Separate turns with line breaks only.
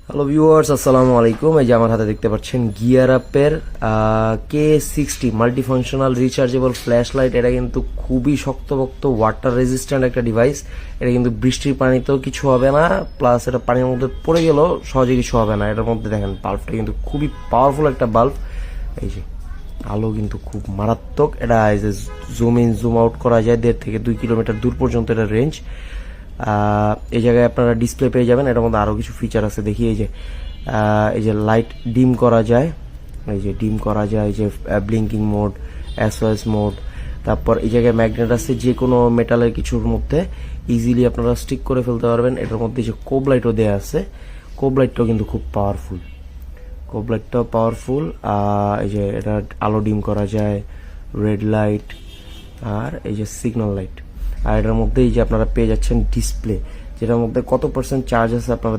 Hello viewers, আসসালামু আলাইকুম। এই যে আমার হাতে দেখতে পাচ্ছেন গিয়ার আপের K60 multifunctional rechargeable flash light. এটা কিন্তু খুবই শক্তপোক্ত, ওয়াটার রেজিস্ট্যান্ট একটা ডিভাইস। এটা কিন্তু বৃষ্টির পানিতেও কিছু হবে না, প্লাস এটা পানির মধ্যে পড়ে গেলেও সহজে কিছু হবে না। এটার মধ্যে দেখেন বাল্বটা কিন্তু খুবই পাওয়ারফুল একটা বাল্ব। এই যে আলো কিন্তু খুব মারাত্মক। এটা এই যে জুম ইন জুম আউট করা যায়, 1.5 থেকে 2 কিলোমিটার দূর পর্যন্ত এটা রেঞ্জ। এই জায়গায় আপনারা ডিসপ্লে পেয়ে যাবেন। এটার মধ্যে আরও কিছু ফিচার আছে দেখি। এই যে লাইট ডিম করা যায়, এই যে ডিম করা যায়, এই যে ব্লিঙ্কিং মোড, এসওএস মোড। তারপর এই জায়গায় ম্যাগনেট আছে, যে কোনো মেটালের কিছুর মধ্যে ইজিলি আপনারা স্টিক করে ফেলতে পারবেন। এটার মধ্যে যে কোব লাইটও দেওয়া আছে, কোব লাইটটাও কিন্তু খুব পাওয়ারফুল। কোব লাইটটাও পাওয়ারফুল। এই যে এটা আলো ডিম করা যায়, রেড লাইট, আর এই যে সিগন্যাল লাইট। আর এটার মধ্যে এই যে আপনারা পেয়ে যাচ্ছেন ডিসপ্লে, যেটার মধ্যে কত পার্সেন্ট চার্জ আছে আপনারা